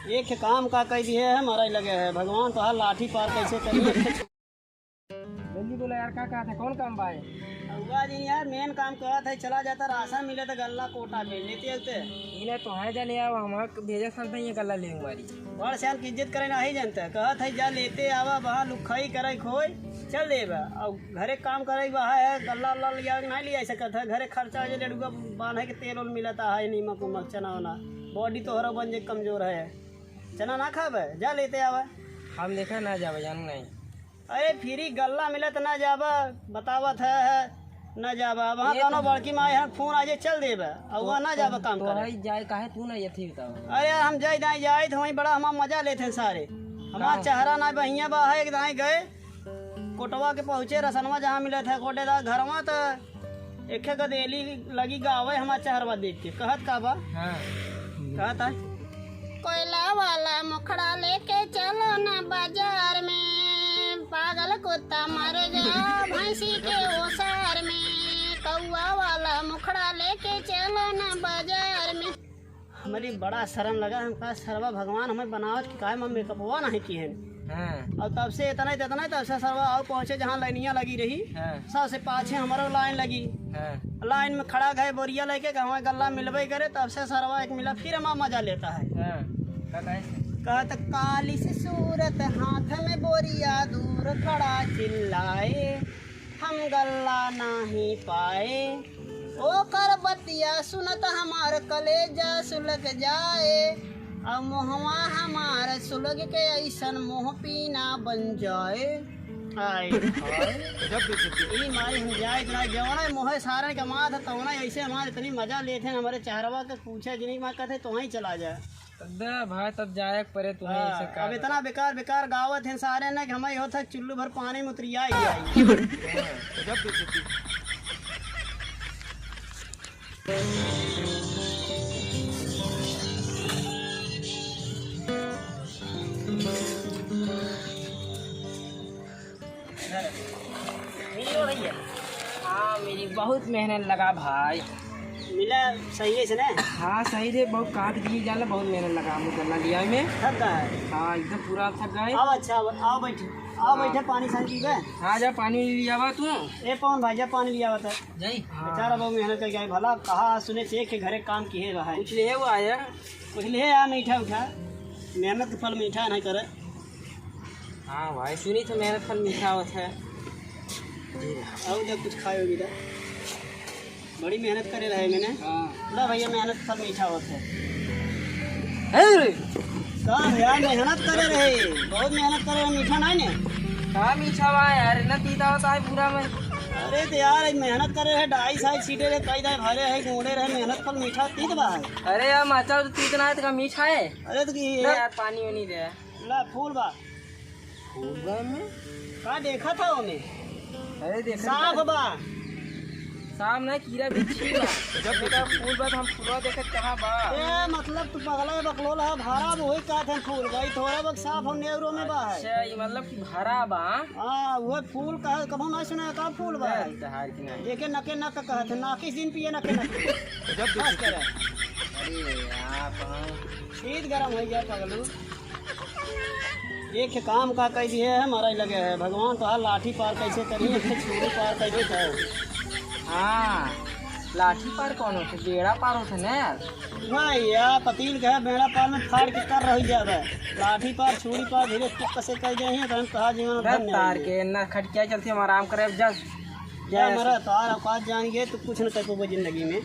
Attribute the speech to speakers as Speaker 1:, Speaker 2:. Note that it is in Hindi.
Speaker 1: एक काम का कह दिए है हमारा ही लगे है भगवान तो हर लाठी पार कैसे करिए।
Speaker 2: जल्दी बोला यार, क्या कहा था, कौन काम बाय?
Speaker 1: हुआ जी यार मेन काम कहा था चला जाता राशन मिले तो गल्ला कोटा भेज लेते होते
Speaker 2: इन्हें तो है जा ले आओ, हम भेजा सन ये गला ले हमारी
Speaker 1: बड़ श्याम की इज्जत करे नहीं जानते कहत है जा लेते आवा वहाँ लुखाई करे खोई चल देबा और घरे काम करे वहाँ है गल्ला उल्ला लिया नहीं लिया सकत है घरे खर्चा जो लड़ुआ बांधे के तेल उल मिलता है नीमक उमक चना वना बॉडी तो हरो बन जे कमजोर है चना ना खावे जा लेते आवा।
Speaker 2: हम देखा ना जावे जानू नहीं।
Speaker 1: अरे फ्री गल्ला मिले तो ना जाबा बतावत है न जाबा वहाँ दोनों बड़की माँ यहाँ फोन आ जाए चल देबा और वहाँ ना जाबा काम करे
Speaker 2: जाए काहे तू ना ये थी बताओ।
Speaker 1: अरे हम जाए दाएँ जाए तो वहीं बड़ा हम मजा लेते हैं सारे हमारा चेहरा ना बहिया बा है एक दाएँ गए कोटवा के पहुँचे रसनवा जहाँ मिले थे कोटेदार घर में तो एक गदेली लगी गावे हमारा चेहरवा देख के कहत का बा कहता कोयला वाला मुखड़ा लेके चलो ना बाजार में पागल कुत्ता मर गया भैंसी के ओसार में कौआ वाला मुखड़ा लेके चलो ना बाजार में। हमारी बड़ा शर्म लगा हम कहा सरवा भगवान हमें बनावट की काहे में मेकअपवा नहीं की है और तब से इतना तब से सरवा और पहुँचे जहाँ लाइनियाँ लगी रही सबसे पाछे हमारा लाइन लगी लाइन में खड़ा गए बोरिया लेके हमारे गल्ला मिलवे करे तब से सरवा एक मिला फिर हमारा मजा लेता है कहत काली से सूरत हाथ में बोरिया दूर खड़ा चिल्लाए हम गल्ला नहीं पाए ओ कर बतिया सुनत हमार कलेजा सुलग जाए अब मोहवा हमार सुलग के ऐसन मोह पीना बन जाए। मारी हम जाए इतना जवना मोह सारे कमा था तो ऐसे हमारे इतनी मजा लेते हैं हमारे चेहरवा के पूछे जिन्हीं माँ कहते तो वहीं चला जाए
Speaker 2: भाई तब जाए परे तुम्हें
Speaker 1: अब इतना बेकार बेकार गावत है सारे ना कि हमारे होता चुल्लू भर पानी में उतरिया
Speaker 2: हाँ मेरी बहुत मेहनत लगा भाई
Speaker 1: मिला सही है इसने।
Speaker 2: हाँ सही थे बहुत काट दिए जाला बहुत मेहनत लगा हम करना लिया में
Speaker 1: थक है।
Speaker 2: हाँ एकदम पूरा थक गए।
Speaker 1: अब अच्छा आओ बैठे पानी सान पी गए।
Speaker 2: हाँ जा पानी लिया हुआ तू
Speaker 1: ए पवन भाई जा पानी लिया हुआ था
Speaker 2: जय
Speaker 1: बेचारा बहुत मेहनत करके भला कहा सुने से के घरे काम किए रहा है
Speaker 2: कुछ ले हुआ है
Speaker 1: कुछ ले आ मीठा उठा मेहनत के फल मीठा नहीं करे।
Speaker 2: हाँ भाई सुनी तो मेहनत फल मीठा होता है
Speaker 1: और जब कुछ खाए होगी बड़ी मेहनत करे रहे मैंने। ला भैया मेहनत फल मीठा होता है कहाँ भैया मेहनत करे रहे बहुत मेहनत करे रहे मीठा नहीं ने
Speaker 2: कहाँ मीठा हुआ है यार इतना तीता होता है पूरा में।
Speaker 1: अरे तो यार मेहनत करे रहे ढाई साइड सीटे रहे कई दाए भरे रहे गोड़े रहे मेहनत फल मीठा तीत बा है।
Speaker 2: अरे यार माचा तो तीतना है तो मीठा है।
Speaker 1: अरे तो
Speaker 2: यार पानी वानी दे
Speaker 1: ला फूल बा
Speaker 2: में
Speaker 1: कहाँ देखा था वो में।
Speaker 2: अरे देख
Speaker 1: साफ बा
Speaker 2: सामने कीड़ा बिच्छी बा जब बेटा फूल बा हम फूलवा देखत कहां बा
Speaker 1: ए मतलब तू पगला बकलोल है भारा वही का थे फूल भाई थोड़ा बहुत साफ हम नेवरो में बा है।
Speaker 2: अच्छा ये मतलब कि भरा बा। हां
Speaker 1: वो फूल का कभी ना सुना का फूल बा
Speaker 2: तहार की नहीं
Speaker 1: देखे नके नक कहत ना किस दिन पिए नके नक जब बस करे।
Speaker 2: अरे आप
Speaker 1: शीत गरम हो गया पगलू एक काम का कह दिए है हमारा ही लगे है भगवान तो हर लाठी पार कैसे करिए छुरी पार कैसे कहो।
Speaker 2: हाँ लाठी पार कौन होते बेड़ा पार होते ना यार
Speaker 1: भैया पतील का बेड़ा पार में फाड़ के कर रही जावे लाठी पार छुरी पार धीरे कैसे कर गए हैं तो हम कहा जीवन
Speaker 2: तार के ना खटकिया चलती हम आराम करे जब
Speaker 1: जय मरा तार औकात जान गए तो कुछ न कर पाओगे जिंदगी में।